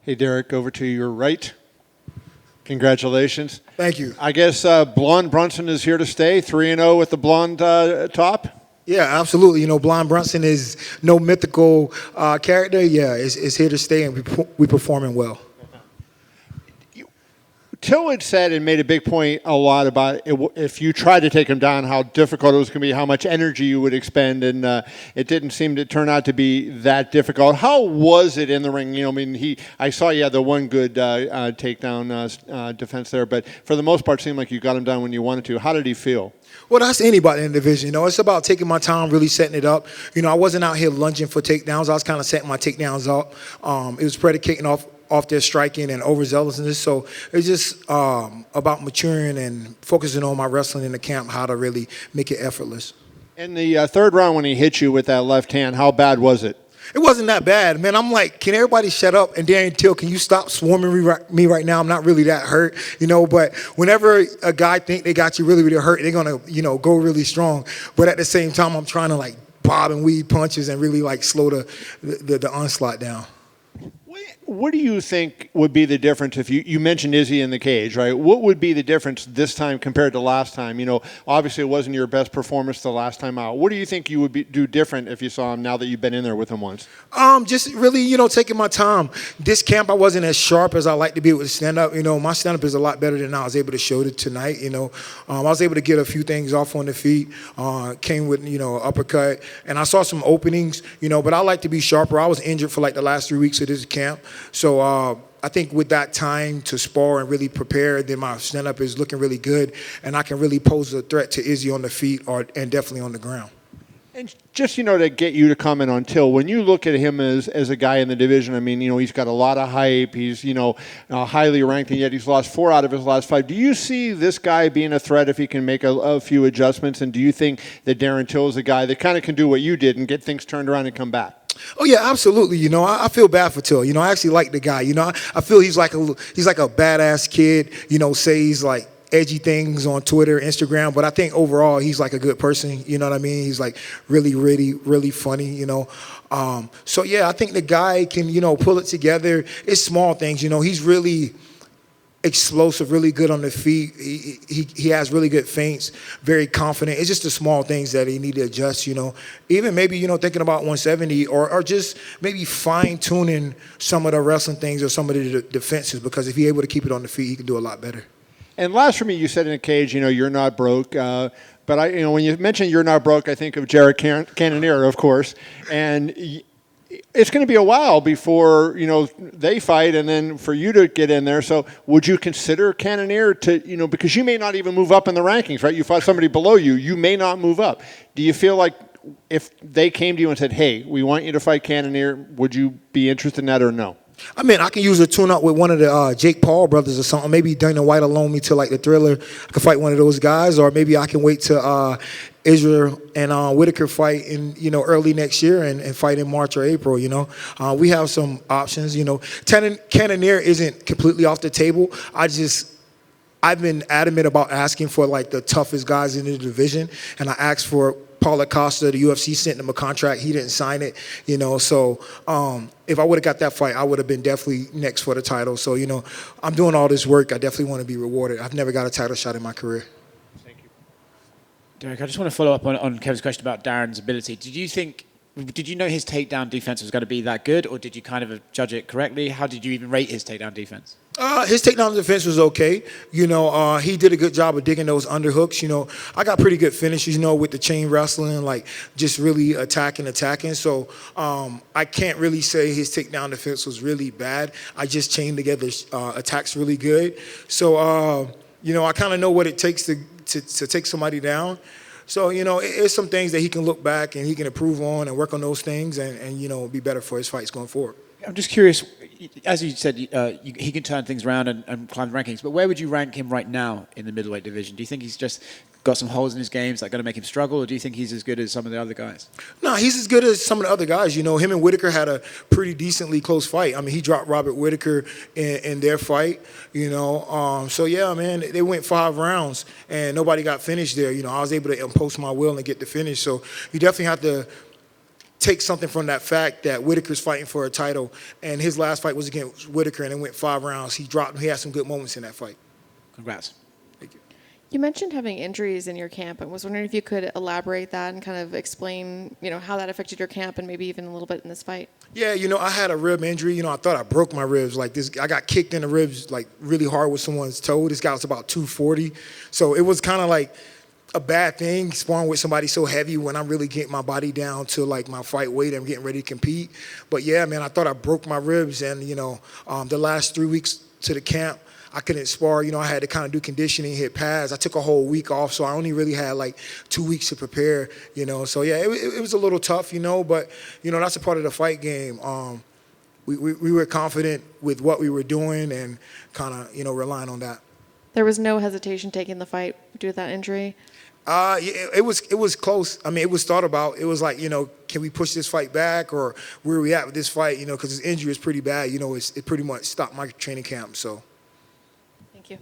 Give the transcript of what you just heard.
Hey, Derek, over to your right. Congratulations. Thank you. I guess Blonde Brunson is here to stay, 3-0 with the blonde top. Yeah, absolutely. You know, Blonde Brunson is no mythical character. Yeah, it's here to stay, and we performing well. Till had said and made a big point a lot about if you tried to take him down, how difficult it was going to be, how much energy you would expend, and it didn't seem to turn out to be that difficult. How was it in the ring? You know, I mean, I saw you had the one good takedown defense there, but for the most part, it seemed like you got him down when you wanted to. How did he feel? Well, that's anybody in the division. You know, it's about taking my time, really setting it up. You know, I wasn't out here lunging for takedowns. I was kind of setting my takedowns up. It was predicating off their striking and overzealousness. So it's just about maturing and focusing on my wrestling in the camp, how to really make it effortless. In the third round when he hit you with that left hand, how bad was it? It wasn't that bad, man. I'm like, can everybody shut up? And Darren Till, can you stop swarming me right now? I'm not really that hurt, you know. But whenever a guy think they got you really, really hurt, they're gonna, you know, go really strong. But at the same time, I'm trying to like bob and weave punches and really like slow the onslaught down. What do you think would be the difference if you mentioned Izzy in the cage, right? What would be the difference this time compared to last time? You know, obviously it wasn't your best performance the last time out. What do you think you would do different if you saw him now that you've been in there with him once? Just really, you know, taking my time. This camp, I wasn't as sharp as I like to be able to stand up. You know, my stand up is a lot better than I was able to show it tonight. You know, I was able to get a few things off on the feet. Came with, you know, uppercut, and I saw some openings. You know, but I like to be sharper. I was injured for like the last 3 weeks of this camp. So I think with that time to spar and really prepare, then my stand-up is looking really good, and I can really pose a threat to Izzy on the feet and definitely on the ground. And just, you know, to get you to comment on Till, when you look at him as a guy in the division, I mean, you know, he's got a lot of hype. He's, you know, highly ranked, and yet he's lost 4 out of his last 5. Do you see this guy being a threat if he can make a few adjustments? And do you think that Darren Till is a guy that kind of can do what you did and get things turned around and come back? Oh yeah, absolutely. You know, I feel bad for Till. You know, I actually like the guy. You know, I feel he's like a badass kid. You know, says like edgy things on Twitter, Instagram, but I think overall he's like a good person. You know what I mean? He's like really funny. You know, so yeah, I think the guy can, you know, pull it together. It's small things. You know, he's really explosive, really good on the feet. He has really good feints, very confident. It's just the small things that he need to adjust, you know. Even maybe, you know, thinking about 170 or just maybe fine-tuning some of the wrestling things or some of the defenses, because if he's able to keep it on the feet, he can do a lot better. And last for me, you said in a cage, you know, you're not broke. But you know, when you mention you're not broke, I think of Jared Cannonier, of course. And it's going to be a while before, you know, they fight and then for you to get in there. So would you consider Cannonier to, you know, because you may not even move up in the rankings, right? You fought somebody below you. You may not move up. Do you feel like if they came to you and said, hey, we want you to fight Cannonier, would you be interested in that or no? I mean, I can use a tune-up with one of the Jake Paul brothers or something. Maybe Dana White will loan me to like the Thriller. I can fight one of those guys, or maybe I can wait to Israel and Whitaker fight in, you know, early next year and fight in March or April. You know, we have some options. You know, Cannonier isn't completely off the table. I've been adamant about asking for like the toughest guys in the division, and I asked for Paulo Costa. The UFC sent him a contract. He didn't sign it, you know. So if I would have got that fight, I would have been definitely next for the title. So, you know, I'm doing all this work. I definitely want to be rewarded. I've never got a title shot in my career. Thank you. Derek, I just want to follow up on Kevin's question about Darren's ability. Did you know his takedown defense was going to be that good, or did you kind of judge it correctly? How did you even rate his takedown defense? His takedown defense was okay. You know, he did a good job of digging those underhooks. You know, I got pretty good finishes, you know, with the chain wrestling, like just really attacking. So I can't really say his takedown defense was really bad. I just chained together attacks really good. So, you know, I kind of know what it takes to take somebody down. So, you know, it's some things that he can look back and he can improve on and work on those things and you know, be better for his fights going forward. I'm just curious, as you said, he can turn things around and climb the rankings, but where would you rank him right now in the middleweight division? Do you think he's just got some holes in his game that are going to make him struggle, or do you think he's as good as some of the other guys? No, he's as good as some of the other guys. You know, him and Whitaker had a pretty decently close fight. I mean, he dropped Robert Whitaker in their fight, you know. So, yeah, man, they went 5 rounds, and nobody got finished there. You know, I was able to impose my will and get the finish. So you definitely have to take something from that fact that Whitaker's fighting for a title, and his last fight was against Whitaker, and it went 5 rounds. He dropped him. He had some good moments in that fight. Congrats. Thank you. You mentioned having injuries in your camp. I was wondering if you could elaborate that and kind of explain, how that affected your camp and maybe even a little bit in this fight. Yeah, I had a rib injury. I thought I broke my ribs. Like this, I got kicked in the ribs like really hard with someone's toe. This guy was about 240, so it was kind of like a bad thing sparring with somebody so heavy when I'm really getting my body down to like my fight weight. I'm getting ready to compete. But yeah, man, I thought I broke my ribs, and the last 3 weeks to the camp, I couldn't spar. I had to kind of do conditioning, hit pads. I took a whole week off, so I only really had like 2 weeks to prepare. So yeah, it was a little tough, but that's a part of the fight game. We were confident with what we were doing and kind of relying on that. There was no hesitation taking the fight due to that injury. Yeah, it was close. I mean, it was thought about. It was like, can we push this fight back, or where are we at with this fight? Because his injury is pretty bad. It pretty much stopped my training camp. So. Thank you.